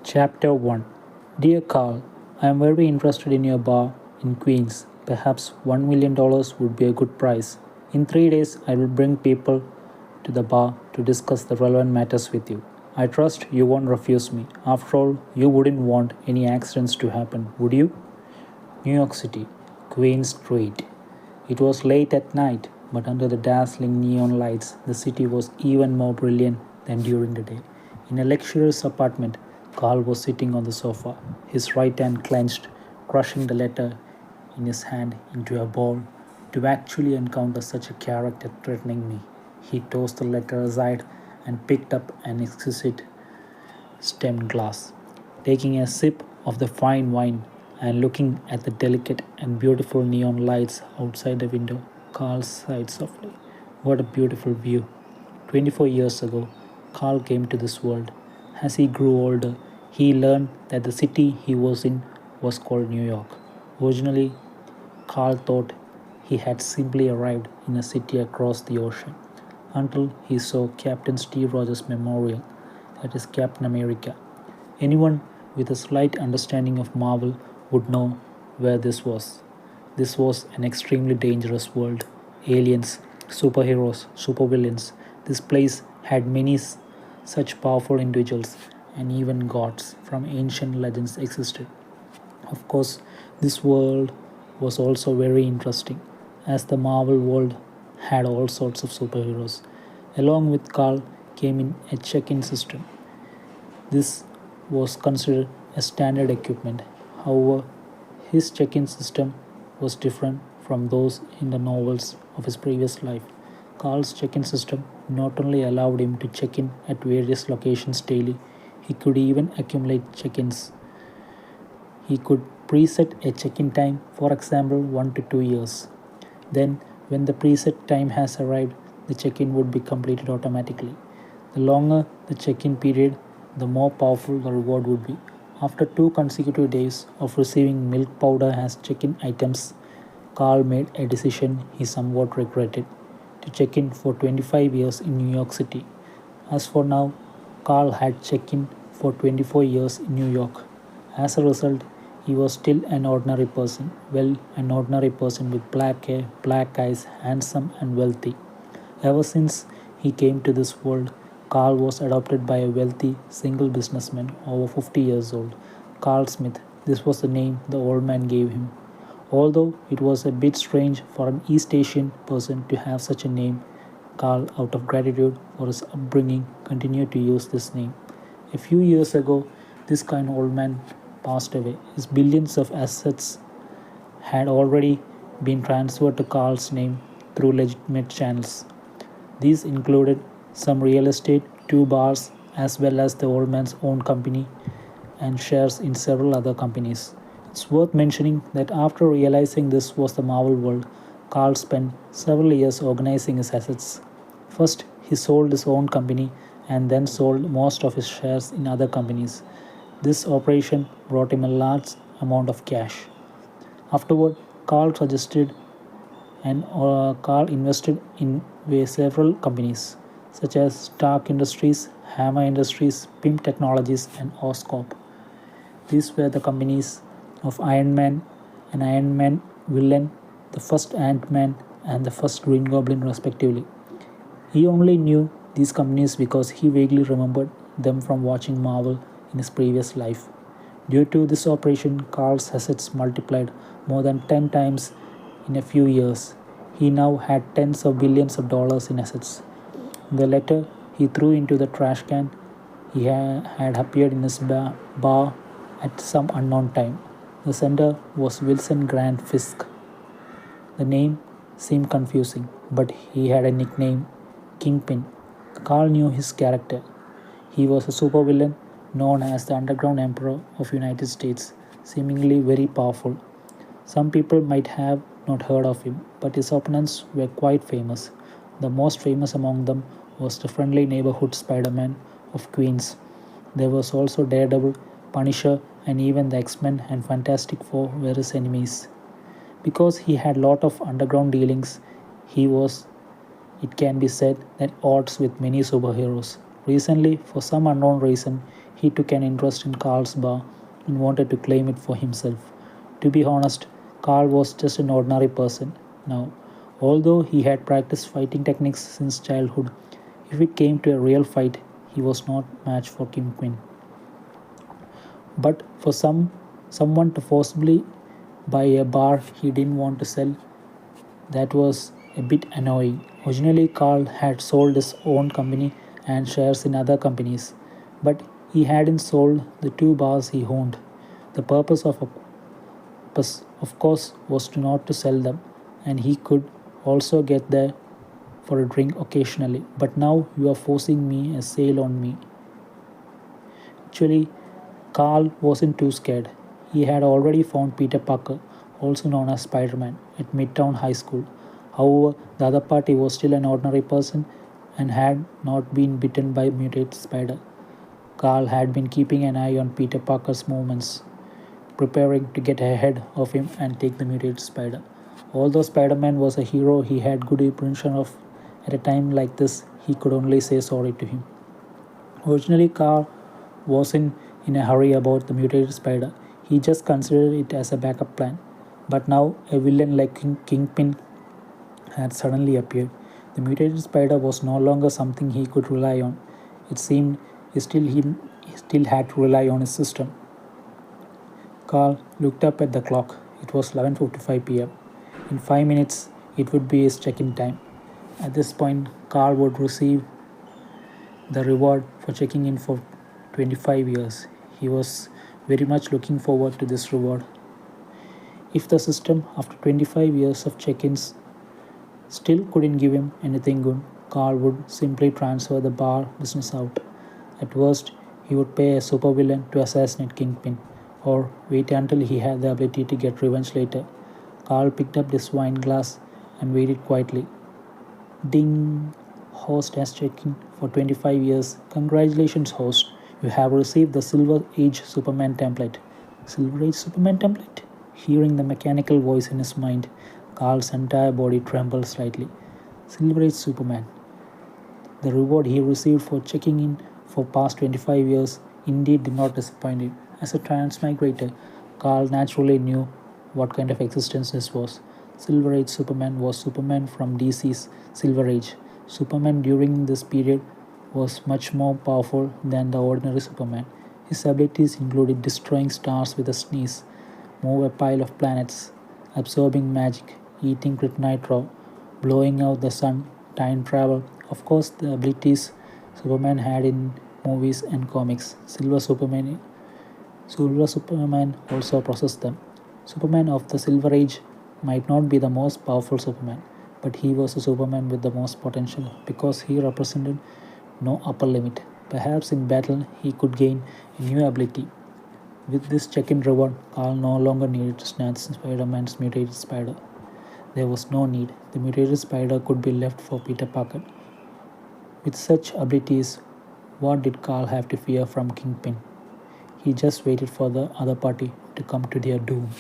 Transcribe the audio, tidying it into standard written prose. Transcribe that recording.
Chapter 1. Dear Carl, I am very interested in your bar in Queens. Perhaps $1 million would be a good price. In 3 days, I will bring people to the bar to discuss the relevant matters with you. I trust you won't refuse me. After all, you wouldn't want any accidents to happen, would you? New York City, Queen Street. It was late at night, but under the dazzling neon lights, the city was even more brilliant than during the day. In a luxurious apartment, Carl was sitting on the sofa, his right hand clenched, crushing the letter in his hand into a ball. To actually encounter such a character threatening me, he tossed the letter aside and picked up an exquisite stemmed glass. Taking a sip of the fine wine and looking at the delicate and beautiful neon lights outside the window, Carl sighed softly. What a beautiful view! 24 years ago, Carl came to this world. As he grew older, he learned that the city he was in was called New York. Originally, Carl thought he had simply arrived in a city across the ocean until he saw Captain Steve Rogers Memorial, that is Captain America. Anyone with a slight understanding of Marvel would know where this was. This was an extremely dangerous world. Aliens, superheroes, supervillains. This place had many such powerful individuals, and even gods from ancient legends existed. Of course, this world was also very interesting, as the Marvel world had all sorts of superheroes. Along with Carl came in a check in system. This was considered a standard equipment. However, his check in system was different from those in the novels of his previous life. Carl's check in system not only allowed him to check in at various locations daily, he could even accumulate check ins. He could preset a check in time, for example, 1 to 2 years. Then, when the preset time has arrived, the check in would be completed automatically. The longer the check in period, the more powerful the reward would be. After 2 consecutive days of receiving milk powder as check in items, Carl made a decision he somewhat regretted to check in for 25 years in New York City. As for now, Carl had checked in for 24 years in New York. As a result, he was still an ordinary person. Well, an ordinary person with black hair, black eyes, handsome and wealthy. Ever since he came to this world, Carl was adopted by a wealthy single businessman over 50 years old. Carl Smith, this was the name the old man gave him. Although it was a bit strange for an East Asian person to have such a name, Carl, out of gratitude for his upbringing, continued to use this name. A few years ago, this kind old man passed away. His billions of assets had already been transferred to Carl's name through legitimate channels. These included some real estate, 2 bars, as well as the old man's own company and shares in several other companies. It's worth mentioning that after realizing this was the Marvel world, Carl spent several years organizing his assets. First, he sold his own company and then sold most of his shares in other companies. This operation brought him a large amount of cash. Afterward, Carl invested in several companies such as Stark Industries, Hammer Industries, Pimp Technologies, and Oscorp. These were the companies of Iron Man and Iron Man villain, the first Ant Man, and the first Green Goblin, respectively. He only knew these companies because he vaguely remembered them from watching Marvel in his previous life. Due to this operation, Carl's assets multiplied more than 10 times in a few years. He now had tens of billions of dollars in assets. The letter he threw into the trash can had appeared in his bar at some unknown time. The sender was Wilson Grant Fisk. The name seemed confusing, but he had a nickname, Kingpin. Carl knew his character. He was a supervillain known as the Underground Emperor of United States, seemingly very powerful. Some people might have not heard of him, but his opponents were quite famous. The most famous among them was the friendly neighborhood Spider-Man of Queens. There was also Daredevil, Punisher, and even the X-Men and Fantastic Four were his enemies. Because he had lot of underground dealings, he was, it can be said, at odds with many superheroes. Recently, for some unknown reason, he took an interest in Carl's bar and wanted to claim it for himself. To be honest, Carl was just an ordinary person now. Although he had practiced fighting techniques since childhood, if it came to a real fight, he was not match for Kingpin. But for someone to forcibly buy a bar he didn't want to sell, that was a bit annoying. Originally, Carl had sold his own company and shares in other companies, but he hadn't sold the two bars he owned. The of course, was to not to sell them, and he could also get there for a drink occasionally. But now you are forcing me a sale on me. Actually, Carl wasn't too scared. He had already found Peter Parker, also known as Spider Man, at Midtown High School. However, the other party was still an ordinary person and had not been bitten by mutated spider. Carl had been keeping an eye on Peter Parker's movements, preparing to get ahead of him and take the mutated spider. Although Spider Man was a hero he had good impression of, at a time like this, he could only say sorry to him. Originally, Carl wasn't in a hurry about the mutated spider, he just considered it as a backup plan. But now, a villain like Kingpin had suddenly appeared. The mutated spider was no longer something he could rely on. It seemed he still had to rely on his system. Carl looked up at the clock. It was 11:55 p.m. In 5 minutes, it would be his check-in time. At this point, Carl would receive the reward for checking in for 25 years. He was very much looking forward to this reward. If the system, after 25 years of check ins, still couldn't give him anything good, Carl would simply transfer the bar business out. At worst, he would pay a supervillain to assassinate Kingpin, or wait until he had the ability to get revenge later. Carl picked up this wine glass and waited quietly. Ding! Host has checked in for 25 years. Congratulations, host. You have received the Silver Age Superman template. Silver Age Superman template? Hearing the mechanical voice in his mind, Carl's entire body trembled slightly. Silver Age Superman. The reward he received for checking in for past 25 years indeed did not disappoint him. As a transmigrator, Carl naturally knew what kind of existence this was. Silver Age Superman was Superman from DC's Silver Age. Superman during this period was much more powerful than the ordinary Superman. His abilities included destroying stars with a sneeze, move a pile of planets, absorbing magic, eating kryptonite raw, blowing out the sun, time travel. Of course, the abilities Superman had in movies and comics. Silver Superman also possessed them. Superman of the Silver Age might not be the most powerful Superman, but he was a Superman with the most potential because he represented no upper limit. Perhaps in battle he could gain a new ability. With this check-in reward, Carl no longer needed to snatch Spider-Man's mutated spider. There was no need. The mutated spider could be left for Peter Parker. With such abilities, what did Carl have to fear from Kingpin? He just waited for the other party to come to their doom.